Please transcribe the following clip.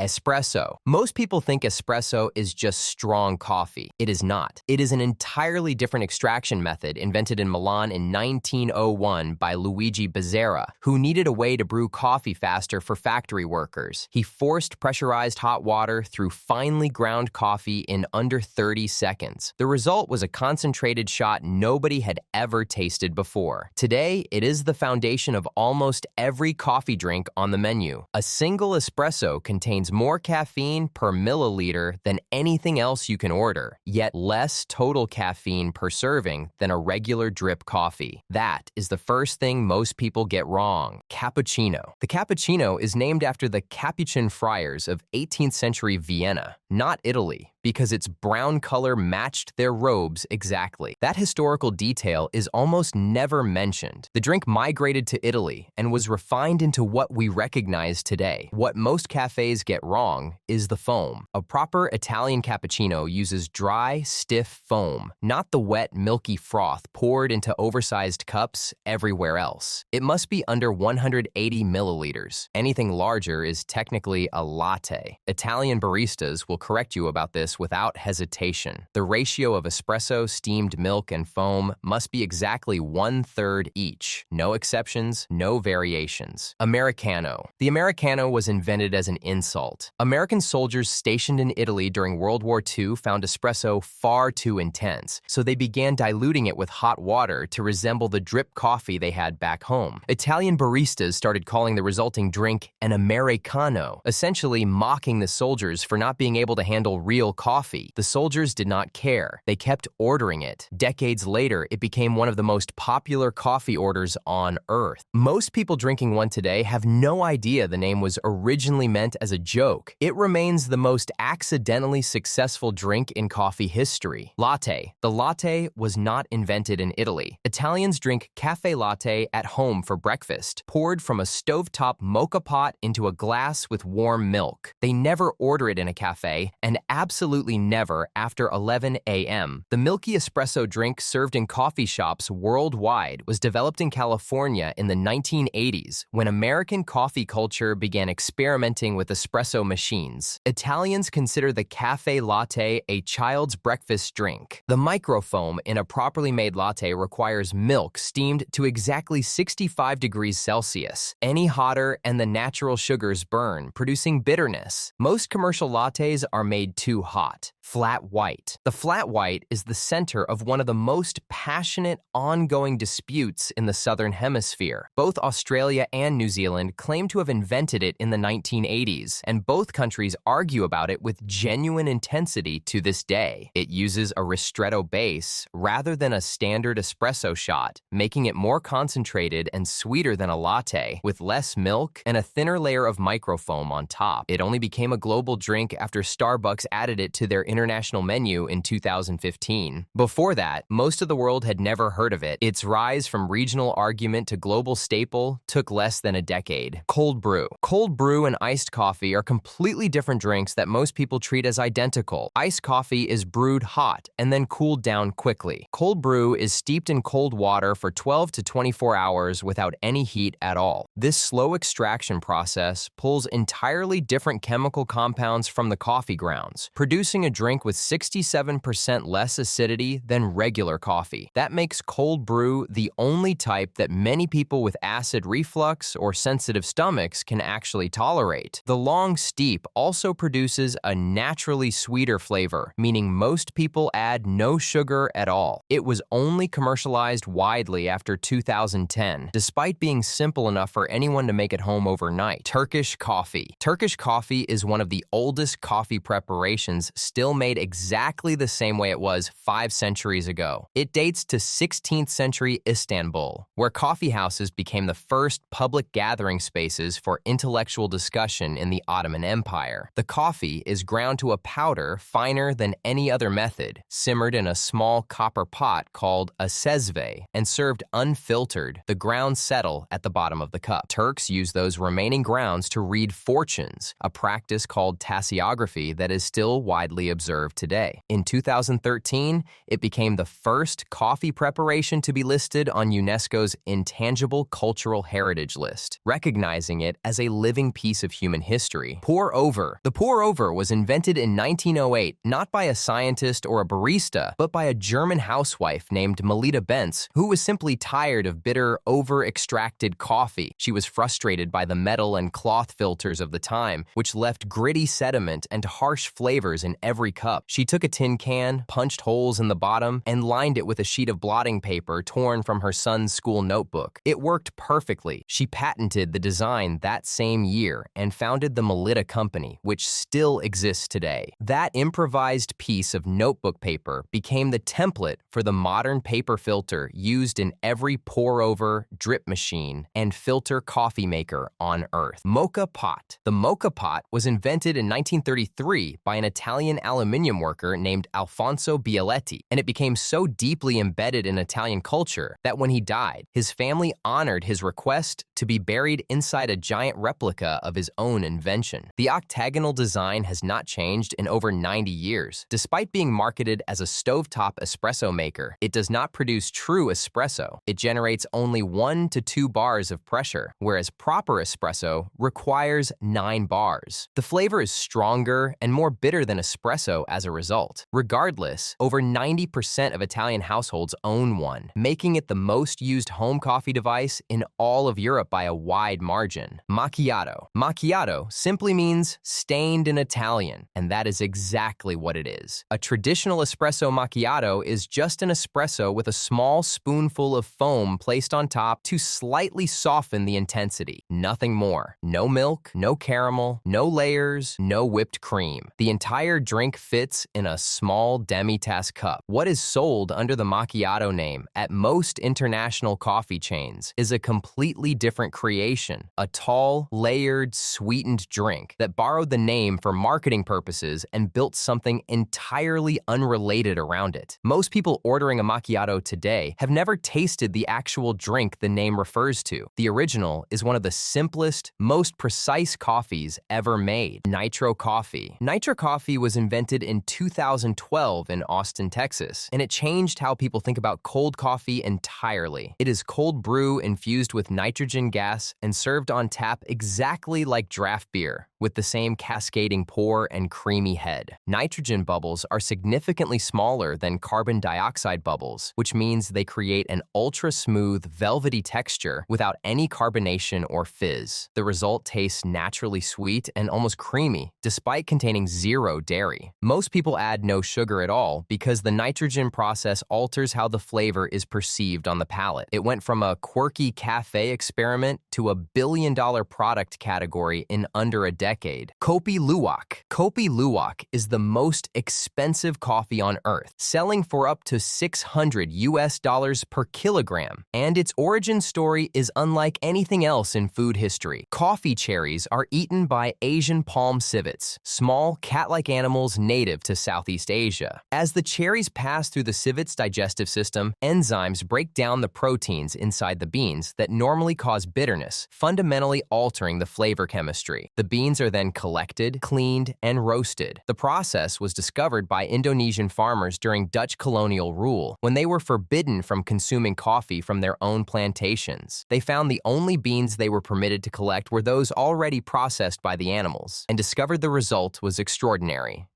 Espresso. Most people think espresso is just strong coffee. It is not. It is an entirely different extraction method invented in Milan in 1901 by Luigi Bezzera, who needed a way to brew coffee faster for factory workers. He forced pressurized hot water through finely ground coffee in under 30 seconds. The result was a concentrated shot nobody had ever tasted before. Today, it is the foundation of almost every coffee drink on the menu. A single espresso contains more caffeine per milliliter than anything else you can order, yet less total caffeine per serving than a regular drip coffee. That is the first thing most people get wrong. Cappuccino. The cappuccino is named after the Capuchin friars of 18th century Vienna, not Italy, because its brown color matched their robes exactly. That historical detail is almost never mentioned. The drink migrated to Italy and was refined into what we recognize today. What most cafes get wrong is the foam. A proper Italian cappuccino uses dry, stiff foam, not the wet, milky froth poured into oversized cups everywhere else. It must be under 180 milliliters. Anything larger is technically a latte. Italian baristas will correct you about this without hesitation. The ratio of espresso, steamed milk, and foam must be exactly 1/3 each. No exceptions, no variations. Americano. The Americano was invented as an insult. American soldiers stationed in Italy during World War II found espresso far too intense, so they began diluting it with hot water to resemble the drip coffee they had back home. Italian baristas started calling the resulting drink an Americano, essentially mocking the soldiers for not being able to handle real coffee. The soldiers did not care. They kept ordering it. Decades later, it became one of the most popular coffee orders on Earth. Most people drinking one today have no idea the name was originally meant as a joke. It remains the most accidentally successful drink in coffee history. Latte. The latte was not invented in Italy. Italians drink cafe latte at home for breakfast, poured from a stovetop moka pot into a glass with warm milk. They never order it in a cafe, and absolutely never after 11 a.m. The milky espresso drink served in coffee shops worldwide was developed in California in the 1980s when American coffee culture began experimenting with espresso machines. Italians consider the cafe latte a child's breakfast drink. The microfoam in a properly made latte requires milk steamed to exactly 65 degrees Celsius. Any hotter and the natural sugars burn, producing bitterness. Most commercial lattes are made too hot. Flat White. The Flat White is the center of one of the most passionate, ongoing disputes in the Southern Hemisphere. Both Australia and New Zealand claim to have invented it in the 1980s, and both countries argue about it with genuine intensity to this day. It uses a ristretto base rather than a standard espresso shot, making it more concentrated and sweeter than a latte, with less milk and a thinner layer of microfoam on top. It only became a global drink after Starbucks added it to their international menu in 2015. Before that, most of the world had never heard of it. Its rise from regional argument to global staple took less than a decade. Cold brew. Cold brew and iced coffee are completely different drinks that most people treat as identical. Iced coffee is brewed hot and then cooled down quickly. Cold brew is steeped in cold water for 12 to 24 hours without any heat at all. This slow extraction process pulls entirely different chemical compounds from the coffee grounds, producing a drink with 67% less acidity than regular coffee. That makes cold brew the only type that many people with acid reflux or sensitive stomachs can actually tolerate. The long steep also produces a naturally sweeter flavor, meaning most people add no sugar at all. It was only commercialized widely after 2010, despite being simple enough for anyone to make at home overnight. Turkish coffee. Turkish coffee is one of the oldest coffee preparations still made exactly the same way it was 5 centuries ago. It dates to 16th century Istanbul, where coffee houses became the first public gathering spaces for intellectual discussion in the Ottoman Empire. The coffee is ground to a powder finer than any other method, simmered in a small copper pot called a sezve, and served unfiltered. The grounds settle at the bottom of the cup. Turks use those remaining grounds to read fortunes, a practice called tasseography that is still widely observed. observe today. In 2013, it became the first coffee preparation to be listed on UNESCO's Intangible Cultural Heritage List, recognizing it as a living piece of human history. Pour-over. The pour-over was invented in 1908 not by a scientist or a barista, but by a German housewife named Melita Benz, who was simply tired of bitter, over-extracted coffee. She was frustrated by the metal and cloth filters of the time, which left gritty sediment and harsh flavors in every cup. She took a tin can, punched holes in the bottom, and lined it with a sheet of blotting paper torn from her son's school notebook. It worked perfectly. She patented the design that same year and founded the Melita Company, which still exists today. That improvised piece of notebook paper became the template for the modern paper filter used in every pour-over, drip machine, and filter coffee maker on Earth. Moka Pot. The Moka Pot was invented in 1933 by an Italian aluminium worker named Alfonso Bialetti, and it became so deeply embedded in Italian culture that when he died, his family honored his request to be buried inside a giant replica of his own invention. The octagonal design has not changed in over 90 years. Despite being marketed as a stovetop espresso maker, it does not produce true espresso. It generates only 1 to 2 bars of pressure, whereas proper espresso requires 9 bars. The flavor is stronger and more bitter than espresso as a result. Regardless, over 90% of Italian households own one, making it the most used home coffee device in all of Europe by a wide margin. Macchiato. Macchiato simply means stained in Italian, and that is exactly what it is. A traditional espresso macchiato is just an espresso with a small spoonful of foam placed on top to slightly soften the intensity. Nothing more. No milk, no caramel, no layers, no whipped cream. The entire drink fits in a small demi-tasse cup. What is sold under the macchiato name at most international coffee chains is a completely different creation, a tall, layered, sweetened drink that borrowed the name for marketing purposes and built something entirely unrelated around it. Most people ordering a macchiato today have never tasted the actual drink the name refers to. The original is one of the simplest, most precise coffees ever made. Nitro Coffee. Nitro Coffee was invented in 2012 in Austin, Texas, and it changed how people think about cold coffee entirely. It is cold brew infused with nitrogen gas and served on tap exactly like draft beer, with the same cascading pour and creamy head. Nitrogen bubbles are significantly smaller than carbon dioxide bubbles, which means they create an ultra-smooth, velvety texture without any carbonation or fizz. The result tastes naturally sweet and almost creamy, despite containing 0 dairy. Most people add no sugar at all because the nitrogen process alters how the flavor is perceived on the palate. It went from a quirky cafe experiment to a billion-dollar product category in under a decade. Kopi Luwak. Kopi Luwak is the most expensive coffee on earth, selling for up to $600 per kilogram, and its origin story is unlike anything else in food history. Coffee cherries are eaten by Asian palm civets, small cat-like animals native to Southeast Asia. As the cherries pass through the civet's digestive system, enzymes break down the proteins inside the beans that normally cause bitterness, fundamentally altering the flavor chemistry. The beans are then collected, cleaned, and roasted. The process was discovered by Indonesian farmers during Dutch colonial rule, when they were forbidden from consuming coffee from their own plantations. They found the only beans they were permitted to collect were those already processed by the animals, and discovered the result was extraordinary.